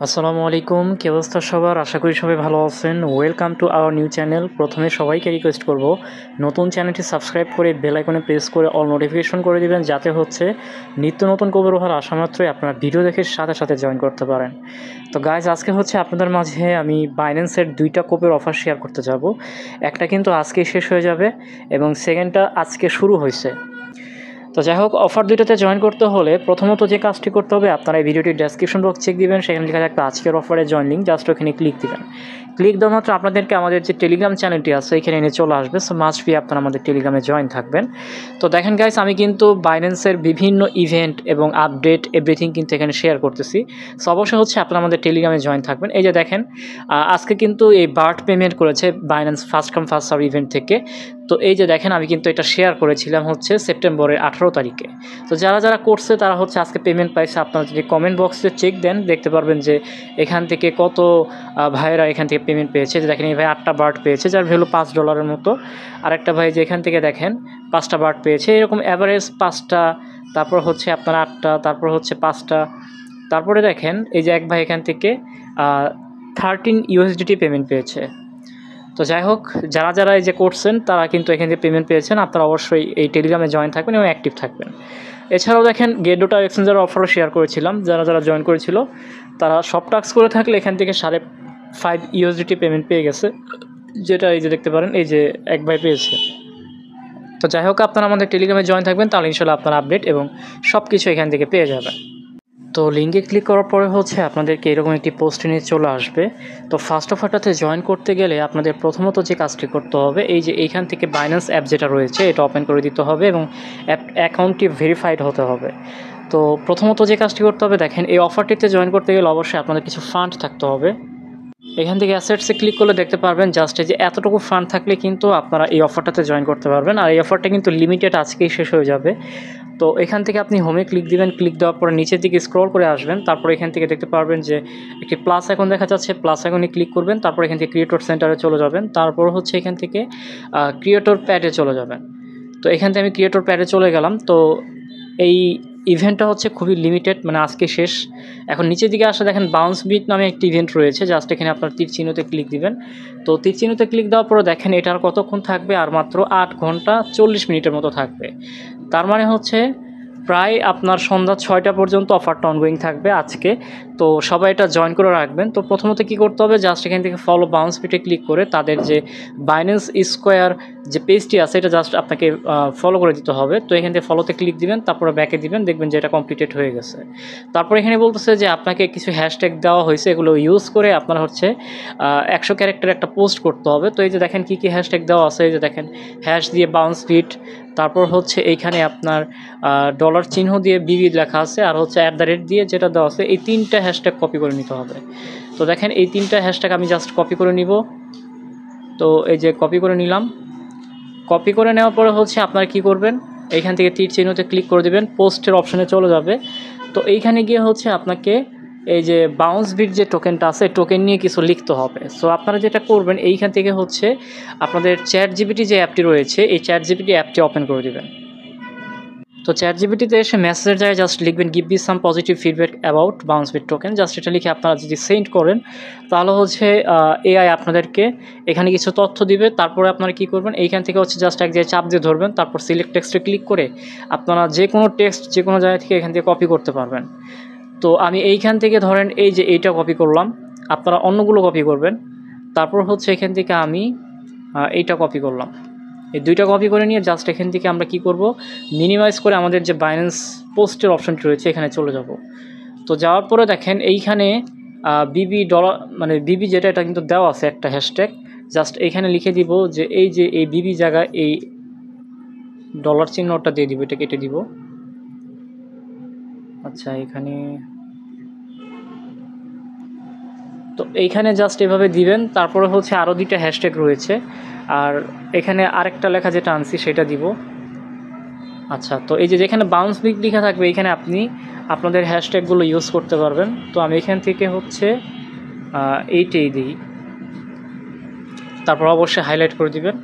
আসসালামু আলাইকুম, কি অবস্থা সবার? আশা করি সবাই ভালো আছেন। Welcome to our new channel. প্রথমে সবাইকে রিকোয়েস্ট করব, নতুন চ্যানেলটি সাবস্ক্রাইব করে বেল আইকনে প্রেস করে অল নোটিফিকেশন করে দিবেন, যাতে হচ্ছে নিত্য নতুন খবর ওঠার আসা মাত্রই আপনারা ভিডিও দেখে সাথে সাথে জয়েন করতে পারেন। তো গাইজ, আজকে হচ্ছে আপনাদের মাঝে আমি বাইন্যান্সের 2টা কোপের অফার শেয়ার করতে যাব। একটা কিন্তু আজকেই শেষ হয়ে যাবে এবং সেকেন্ডটা আজকে শুরু হয়েছে। তো যাই হোক, অফার দুইটাতে জয়েন করতে হলে প্রথমত যে কাজটি করতে হবে, আপনারা এই ভিডিওটির ডেসক্রিপশন বক্স চেক দিবেন, সেখানে লেখা থাকবে আজকের অফারে জয়েন লিঙ্ক, জাস্ট ওখানে ক্লিক দিবেন। ক্লিক দেওয়া মাত্র আপনাদেরকে আমাদের যে টেলিগ্রাম চ্যানেলটি আছে এখানে এনে চলে আসবে। সো মাস্ট বি আপনারা আমাদের টেলিগ্রামে জয়েন থাকবেন। তো দেখেন গাইস, আমি কিন্তু বাইন্যান্সের বিভিন্ন ইভেন্ট এবং আপডেট এভরিথিং কিন্তু এখানে শেয়ার করতেছি। সো অবশ্যই হচ্ছে আপনারা আমাদের টেলিগ্রামে জয়েন থাকবেন। এই যে দেখেন, আজকে কিন্তু এই বার্ট পেমেন্ট করেছে Binance first come first serve event থেকে। তো এই যে দেখেন, আমি কিন্তু এটা শেয়ার করেছিলাম হচ্ছে সেপ্টেম্বরের 18 তারিখে। তো যারা যারা করছে তারা হচ্ছে আজকে পেমেন্ট পাইছে। আপনারা যদি কমেন্ট বক্সে চেক দেন, দেখতে পারবেন যে এখান থেকে কত ভাইয়েরা এখান থেকে পেমেন্ট পেয়েছে। যে দেখেন, এই ভাই 8টা বার্ট পেয়েছে, যার ভ্যালু $5 মতো। আরেকটা ভাই যে এখান থেকে দেখেন 5টা বার্ট পেয়েছে, এরকম অ্যাভারেজ 5টা, তারপর হচ্ছে আপনার 8টা, তারপর হচ্ছে 5টা। তারপরে দেখেন এই যে এক ভাই এখান থেকে 13 USDT পেমেন্ট পেয়েছে। তো যাই হোক, যারা যারা এই যে করছেন তারা কিন্তু এখান থেকে পেমেন্ট পেয়েছেন। আপনারা অবশ্যই এই টেলিগ্রামে জয়েন থাকবেন এবং অ্যাক্টিভ থাকবেন। এছাড়াও দেখেন, গেট.ডোটা এক্সচেঞ্জের অফারও শেয়ার করেছিলাম। যারা যারা জয়েন করেছিল তারা সব টাস্ক করে থাকলে এখান থেকে 5.5 USDT পেমেন্ট পেয়ে গেছে, যেটা এই যে দেখতে পারেন, এই যে এক ভাই পেয়েছে। তো যাই হোক, আপনারা আমাদের টেলিগ্রামে জয়েন থাকবেন, তাহলে ইনশাল্লাহ আপনারা আপডেট এবং সব কিছু এখান থেকে পেয়ে যাবেন। তো লিঙ্কে ক্লিক করার পরে হচ্ছে আপনাদেরকে এরকম একটি পোস্ট নিয়ে চলে আসবে। তো ফার্স্ট অফারটাতে জয়েন করতে গেলে আপনাদের প্রথমত যে কাজটি করতে হবে, এই যে এইখান থেকে বাইন্যান্স অ্যাপ যেটা রয়েছে এটা ওপেন করে দিতে হবে এবং অ্যাকাউন্টটি ভেরিফাইড হতে হবে। তো প্রথমত যে কাজটি করতে হবে, দেখেন এই অফারটিতে জয়েন করতে গেলে অবশ্যই আপনাদের কিছু ফান্ড থাকতে হবে। এখান থেকে অ্যাসেটসে ক্লিক করলে দেখতে পারবেন জাস্ট এই যে এতটুকু ফান্ড থাকলে কিন্তু আপনারা এই অফারটাতে জয়েন করতে পারবেন। আর এই অফারটা কিন্তু লিমিটেড, আজকেই শেষ হয়ে যাবে। তো এখান থেকে আপনি হোমে ক্লিক দিবেন, ক্লিক দেওয়ার পরে নিচের দিকে স্ক্রল করে আসবেন। তারপর এখান থেকে দেখতে পারবেন যে একটি প্লাস আইকন দেখা যাচ্ছে, প্লাস আইকনে ক্লিক করবেন। তারপর এখান থেকে ক্রিয়েটর সেন্টারে চলে যাবেন। তারপর হচ্ছে এখান থেকে ক্রিয়েটর প্যাডে চলে যাবেন। তো এখান থেকে আমি ক্রিয়েটর প্যাডে চলে গেলাম। তো এই ইভেন্টটা হচ্ছে খুবই লিমিটেড, মানে আজকে শেষ। এখন নিচের দিকে আসলে দেখেন বাউন্স বিট নামে একটি ইভেন্ট রয়েছে, জাস্ট এখানে আপনার তীর চিহ্নতে ক্লিক দিবেন। তো তীর চিহ্নতে ক্লিক দেওয়ার পরে দেখেন এটা আর কতক্ষণ থাকবে, আর মাত্র 8 ঘন্টা 40 মিনিটের মতো থাকবে। তার মানে হচ্ছে প্রায় আপনার সন্ধ্যা 6টা পর্যন্ত অফারটা অনগোয়িং থাকবে আজকে। তো সবাই এটা জয়েন করে রাখবেন। তো প্রথমত কী করতে হবে, জাস্ট এখান থেকে ফলো বাউন্স বিটে ক্লিক করে তাদের যে বাইন্যান্স স্কোয়ার যে পেজটি আছে এটা জাস্ট আপনাকে ফলো করে দিতে হবে। তো এখান থেকে ফলোতে ক্লিক দিবেন, তারপরে ব্যাকে দিবেন, দেখবেন যে এটা কমপ্লিটেড হয়ে গেছে। তারপর এখানে বলতেছে যে আপনাকে কিছু হ্যাশট্যাগ দেওয়া হয়েছে, এগুলো ইউজ করে আপনার হচ্ছে 100 ক্যারেক্টার একটা পোস্ট করতে হবে। তো এই যে দেখেন কী কী হ্যাশট্যাগ দেওয়া আছে, এই যে দেখেন হ্যাশ দিয়ে বাউন্স বিট, তারপর হচ্ছে এইখানে আপনার ডলার চিহ্ন দিয়ে বিবি লেখা আছে, আর হচ্ছে @ দিয়ে যেটা দেওয়া আছে, এই 3টা হ্যাশট্যাগ কপি করে নিতে হবে। তো দেখেন এই 3টা হ্যাশট্যাগ আমি জাস্ট কপি করে নিব। তো এই যে কপি করে নিলাম। কপি করে নেওয়ার পরে হচ্ছে আপনারা কী করবেন, এইখান থেকে তীর চিহ্নতে ক্লিক করে দেবেন, পোস্টের অপশানে চলে যাবে। তো এইখানে গিয়ে হচ্ছে আপনাকে এই যে বাউন্স বিট যে টোকেনটা আছে, টোকেন নিয়ে কিছু লিখতে হবে। সো আপনারা যেটা করবেন, এইখান থেকে হচ্ছে আপনাদের চ্যাট জিপিটি যে অ্যাপটি রয়েছে, এই চ্যাট জিপিটি অ্যাপটি ওপেন করে দেবেন। তো চ্যাট জিপিটিতে এসে মেসেজের জায়গায় জাস্ট লিখবেন give me some positive feedback about BounceBit token. Just এটা লিখে আপনারা যদি সেন্ড করেন, তাহলে হচ্ছে এআই আপনাদেরকে এখানে কিছু তথ্য দিবে। তারপরে আপনারা কী করবেন, এইখান থেকে হচ্ছে জাস্ট এক জায়গায় চাপ দিয়ে ধরবেন, তারপর সিলেক্ট টেক্সটে ক্লিক করে আপনারা যে কোনো টেক্সট যে কোনো জায়গা থেকে এখান থেকে কপি করতে পারবেন। তো আমি এইখান থেকে ধরেন এই যে এইটা কপি করলাম, আপনারা অন্যগুলো কপি করবেন। তারপর হচ্ছে এখান থেকে আমি এইটা কপি করলাম। এই 2টা কপি করে নিয়ে জাস্ট এখান থেকে আমরা কি করব, মিনিমাইজ করে আমাদের যে বাইন্যান্স পোস্টের অপশনটি রয়েছে এখানে চলে যাব। তো যাওয়ার পরে দেখেন এইখানে বিবি ডলার, মানে বিবি যেটা, এটা কিন্তু দেওয়া আছে একটা হ্যাশট্যাগ। জাস্ট এইখানে লিখে দিব যে এই যে এই বিবি জায়গায় এই ডলার চিহ্নটা দিয়ে দিব, এটা কেটে দিব। আচ্ছা, এখানে তো এইখানে জাস্ট এভাবে দিবেন। তারপরে হচ্ছে আরও 2টা হ্যাশট্যাগ রয়েছে, আর এখানে আরেকটা লেখা যেটা আনছি সেটা দিব। আচ্ছা, তো এই যে যেখানে বাউন্স বিট লেখা থাকবে এইখানে আপনি আপনাদের হ্যাশট্যাগুলো ইউজ করতে পারবেন। তো আমি এখান থেকে হচ্ছে এইটাই দিই, তারপর অবশ্যই হাইলাইট করে দিবেন,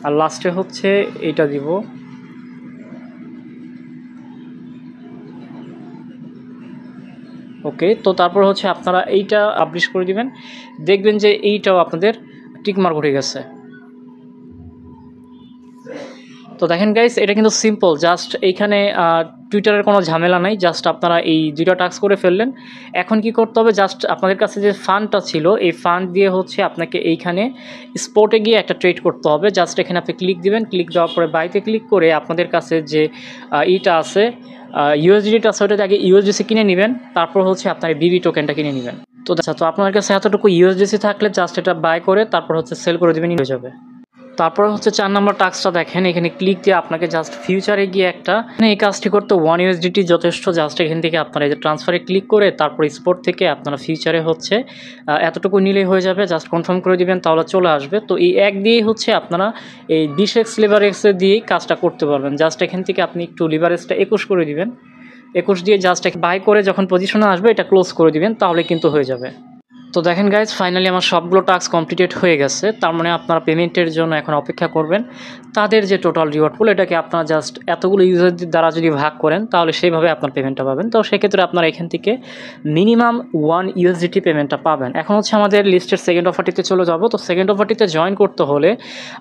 আর লাস্টে হচ্ছে এইটা দিব। ওকে, তো তারপর হচ্ছে আপনারা এইটা পাবলিশ করে দিবেন, দেখবেন যে এইটাও আপনাদের টিকমার্ক উঠে গেছে। তো দেখেন গাইস, এটা কিন্তু সিম্পল, জাস্ট এইখানে টুইটারের কোনো ঝামেলা নাই, জাস্ট আপনারা এই দুইটা টাস্ক করে ফেললেন। এখন কি করতে হবে, জাস্ট আপনাদের কাছে যে ফান্ডটা ছিল এই ফান্ড দিয়ে হচ্ছে আপনাকে এইখানে স্পটে গিয়ে একটা ট্রেড করতে হবে। জাস্ট এখানে আপনি ক্লিক দিবেন, ক্লিক দেওয়ার পরে বাইতে ক্লিক করে আপনাদের কাছে যে ইটা আছে ইউএসডিটা আছে ওটাতে আগে ইউএসডিসি কিনে নেবেন, তারপর হচ্ছে আপনার বিবি টোকেনটা কিনে নেবেন। তো আচ্ছা, তো আপনার কাছে এতটুকু ইউএসডিসি থাকলে জাস্ট এটা বাই করে তারপর হচ্ছে সেল করে দেবেন, হয়ে যাবে। তারপর হচ্ছে 4 নম্বর টাস্কটা দেখেন, এখানে ক্লিক দিয়ে আপনাকে জাস্ট ফিউচারে গিয়ে একটা এই কাজটি করতে 1 ইউএসডিটি যথেষ্ট। জাস্ট এখান থেকে আপনারা এই যে ট্রান্সফারে ক্লিক করে তারপর স্পট থেকে আপনারা ফিউচারে হচ্ছে এতটুকু নিলেই হয়ে যাবে, জাস্ট কনফার্ম করে দিবেন তাহলে চলে আসবে। তো এই এক দিয়েই হচ্ছে আপনারা এই 20x লিভারেক্সে দিয়েই কাজটা করতে পারবেন। জাস্ট এখান থেকে আপনি একটু লিভারেজটা 21 করে দিবেন, 21 দিয়ে জাস্ট বাই করে যখন পজিশনে আসবে এটা ক্লোজ করে দিবেন, তাহলে কিন্তু হয়ে যাবে। তো দেখেন গাইজ, ফাইনালি আমার সবগুলো টাস্ক কমপ্লিটেড হয়ে গেছে। তার মানে আপনারা পেমেন্টের জন্য এখন অপেক্ষা করবেন। তাদের যে টোটাল রিওয়ার্ড পুল এটাকে আপনারা জাস্ট এতগুলো ইউজারদের দ্বারা যদি ভাগ করেন তাহলে সেইভাবে আপনার পেমেন্টটা পাবেন। তো সেক্ষেত্রে আপনারা এখান থেকে মিনিমাম 1 ইউএসডিটি পেমেন্টটা পাবেন। এখন হচ্ছে আমাদের লিস্টের সেকেন্ড অফারটিতে চলে যাব। তো সেকেন্ড অফারটিতে জয়েন করতে হলে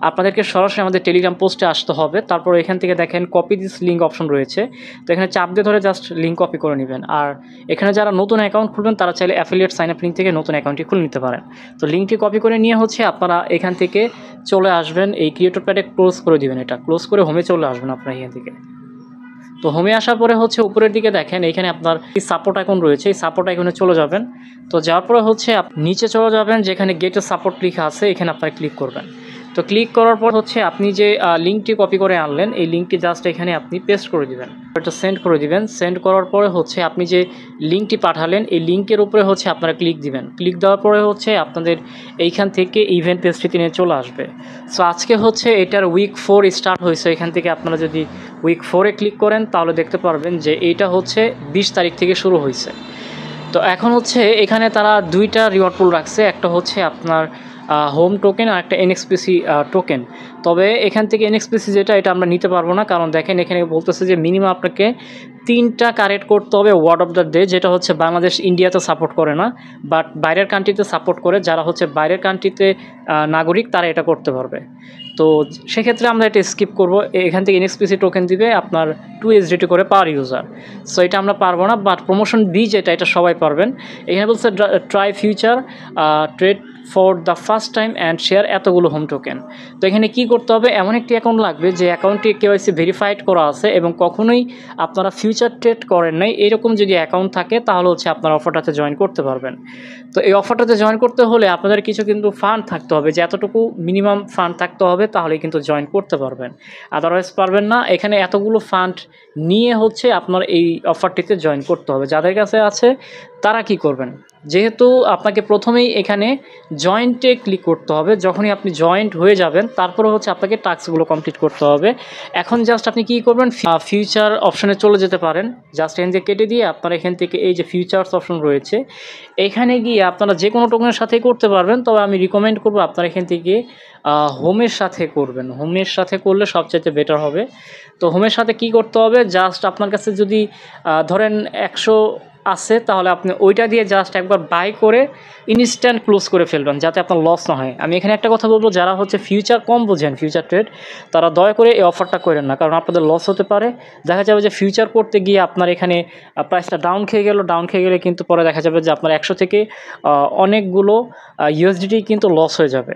আপনাদেরকে সরাসরি আমাদের টেলিগ্রাম পোস্টে আসতে হবে। তারপর এখান থেকে দেখেন কপি দিস লিঙ্ক অপশন রয়েছে, তো এখানে চাপ দিয়ে ধরে জাস্ট লিঙ্ক কপি করে নেবেন। আর এখানে যারা নতুন অ্যাকাউন্ট খুলবেন তারা চাইলে অ্যাফিলিয়েট সাইন আপ লিঙ্ক থেকে নতুন অ্যাকাউন্টটি খুলে নিতে পারেন। তো লিঙ্কটি কপি করে নিয়ে হচ্ছে আপনারা এখান থেকে চলে আসবেন, এই ক্রিয়েটর প্যাডে ক্লোজ করে দিবেন, এটা ক্লোজ করে হোমে চলে আসবেন আপনারা এখান থেকে। তো হোমে আসার পরে হচ্ছে উপরের দিকে দেখেন এখানে আপনার সাপোর্ট আইকন রয়েছে, এই সাপোর্ট আইকনে চলে যাবেন। তো যাওয়ার পরে হচ্ছে নিচে চলে যাবেন, যেখানে গেটের সাপোর্ট লেখা আছে এখানে আপনারা ক্লিক করবেন। তো ক্লিক করার পর হচ্ছে আপনি যে লিঙ্কটি কপি করে আনলেন এই লিঙ্কটি জাস্ট এখানে আপনি পেস্ট করে দিবেন, এটা সেন্ড করে দিবেন। সেন্ড করার পরে হচ্ছে আপনি যে লিঙ্কটি পাঠালেন এই লিঙ্কের উপরে হচ্ছে আপনারা ক্লিক দিবেন। ক্লিক দেওয়ার পরে হচ্ছে আপনাদের এইখান থেকে ইভেন্ট পেজটি নিয়ে চলে আসবে। সো আজকে হচ্ছে এটার উইক 4 স্টার্ট হয়েছে। এখান থেকে আপনারা যদি উইক 4-এ ক্লিক করেন তাহলে দেখতে পারবেন যে এইটা হচ্ছে 20 তারিখ থেকে শুরু হয়েছে। তো এখন হচ্ছে এখানে তারা দুইটা রিওয়ার্ড পুল রাখছে, একটা হচ্ছে আপনার হোম টোকেন আর একটা এনএক্সপিসি টোকেন। তবে এখান থেকে এনএক্সপিসি যেটা এটা আমরা নিতে পারবো না, কারণ দেখেন এখানে বলতেছে যে মিনিমাম আপনাকে 3টা কারেক্ট করতে হবে ওয়ার্ড অফ দ্য ডে, যেটা হচ্ছে বাংলাদেশ ইন্ডিয়াতে সাপোর্ট করে না, বাট বাইরের কান্ট্রিতে সাপোর্ট করে। যারা হচ্ছে বাইরের কান্ট্রিতে নাগরিক তারা এটা করতে পারবে। তো সেক্ষেত্রে আমরা এটা স্কিপ করব। এখান থেকে এনএক্সপিসি টোকেন দিবে আপনার 2 USDT করে পার ইউজার। সো এটা আমরা পারবো না, বাট প্রমোশন বি যেটা এটা সবাই পারবেন। এখানে বলছে try future trade for the first time and share এতগুলো হোম টোকেন। তো এখানে কি করতে হবে, এমন একটি অ্যাকাউন্ট লাগবে যে অ্যাকাউন্টটি কেওয়াইসি ভেরিফাইড করা আছে এবং কখনোই আপনারা ফিউচার ট্রেড করেন নাই, এরকম যদি অ্যাকাউন্ট থাকে তাহলে হচ্ছে আপনার অফারটাতে জয়েন করতে পারবেন। তো এই অফারটাতে জয়েন করতে হলে আপনাদের কিছু কিন্তু ফান্ড থাকতে হবে, যে এতটুকু মিনিমাম ফান্ড থাকতে হবে, তাহলে কিন্তু জয়েন করতে পারবেন, আদারওয়াইজ পারবেন না। এখানে এতগুলো ফান্ড নিয়ে হচ্ছে আপনার এই অফারটিতে জয়েন করতে হবে। যাদের কাছে আছে তারা কি করবেন, যেহেতু আপনাকে প্রথমেই এখানে জয়েন্টে ক্লিক করতে হবে। যখনই আপনি জয়েন্ট হয়ে যাবেন তারপরে হচ্ছে আপনাকে টাস্কগুলো কমপ্লিট করতে হবে। এখন জাস্ট আপনি কী করবেন, ফিউচার অপশনে চলে যেতে পারেন। জাস্ট এখান থেকে কেটে দিয়ে আপনার এখান থেকে এই যে ফিউচার্স অপশন রয়েছে এখানে গিয়ে আপনারা যে কোনো টোকেনের সাথেই করতে পারবেন, তবে আমি রিকমেন্ড করবো আপনারা এখান থেকে হোমের সাথে করবেন। হোমের সাথে করলে সবচাইতে বেটার হবে। তো হোমের সাথে কি করতে হবে, জাস্ট আপনার কাছে যদি ধরেন 100 আছে তাহলে আপনি ওইটা দিয়ে জাস্ট একবার বাই করে ইনস্ট্যান্ট ক্লোজ করে ফেলবেন, যাতে আপনার লস না হয়। আমি এখানে একটা কথা বলবো, যারা হচ্ছে ফিউচার কম বোঝেন, ফিউচার ট্রেড, তারা দয়া করে এই অফারটা করেন না, কারণ আপনাদের লস হতে পারে। দেখা যাবে যে ফিউচার করতে গিয়ে আপনার এখানে প্রাইসটা ডাউন খেয়ে গেলে কিন্তু পরে দেখা যাবে যে আপনার 100 থেকে অনেকগুলো ইউএসডিটি কিন্তু লস হয়ে যাবে।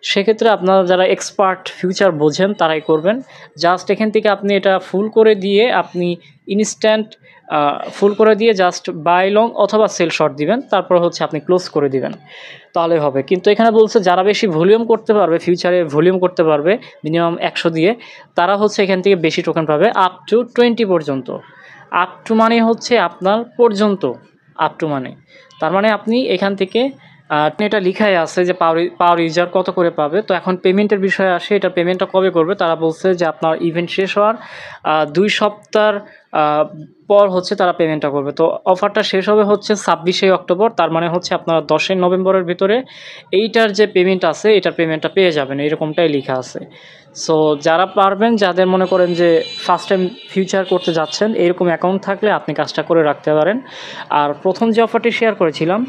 সেক্ষেত্রে আপনারা যারা এক্সপার্ট ফিউচার বোঝেন তারাই করবেন। জাস্ট এখান থেকে আপনি এটা ফুল করে দিয়ে আপনি ইনস্ট্যান্ট ফুল করে দিয়ে জাস্ট বাই লং অথবা সেল শর্ট দিবেন, তারপর হচ্ছে আপনি ক্লোজ করে দিবেন, তাহলে হবে। কিন্তু এখানে বলছে যারা বেশি ভলিউম করতে পারবে, ফিউচারে ভলিউম করতে পারবে মিনিমাম 100 দিয়ে, তারা হচ্ছে এখান থেকে বেশি টোকেন পাবে, আপ টু 20 পর্যন্ত। আপ টু মানে হচ্ছে আপনার পর্যন্ত, আপ টু মানে তার মানে আপনি এখান থেকে এটা লিখাই আছে যে পাওয়ার ইউজার কত করে পাবে। তো এখন পেমেন্টের বিষয়ে আসে, এটা পেমেন্টটা কবে করবে তারা বলছে যে আপনার ইভেন্ট শেষ হওয়ার 2 সপ্তাহ পর হচ্ছে তারা পেমেন্টটা করবে। তো অফারটা শেষ হবে হচ্ছে 26শে অক্টোবর, তার মানে হচ্ছে আপনারা 10ই নভেম্বরের ভিতরে এইটার যে পেমেন্ট আছে এটার পেমেন্টটা পেয়ে যাবেন, এরকমটাই লেখা আছে। সো যারা পারবেন, যাদের মনে করেন যে ফার্স্ট টাইম ফিউচার করতে যাচ্ছেন, এরকম অ্যাকাউন্ট থাকলে আপনি কাজটা করে রাখতে পারেন। আর প্রথম যে অফারটি শেয়ার করেছিলাম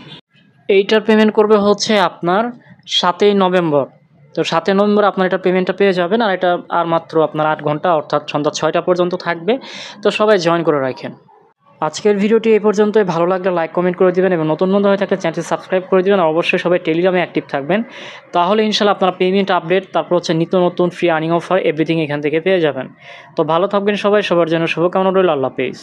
এইটার পেমেন্ট করবে হচ্ছে আপনার 7ই নভেম্বর। তো 7ই নভেম্বর আপনার এটা পেমেন্টটা পেয়ে যাবেন। আর এটা আর মাত্র আপনার 8 ঘন্টা, অর্থাৎ সন্ধ্যা 6টা পর্যন্ত থাকবে। তো সবাই জয়েন করে রাখেন। আজকের ভিডিওটি এই পর্যন্তই। ভালো লাগলে লাইক কমেন্ট করে দিবেন এবং নতুন বন্ধু হয়ে থাকলে চ্যানেলটি সাবস্ক্রাইব করে দিবেন। আর অবশ্যই সবাই টেলিগ্রামে অ্যাক্টিভ থাকবেন, তাহলে ইনশাল্লাহ আপনারা পেমেন্ট আপডেট, তারপর হচ্ছে নিত্য নতুন ফ্রি আর্নিং অফার এভরিথিং এখান থেকে পেয়ে যাবেন। তো ভালো থাকবেন সবাই, সবার জন্য শুভকামনা রইল। আল্লাহ হাফেজ।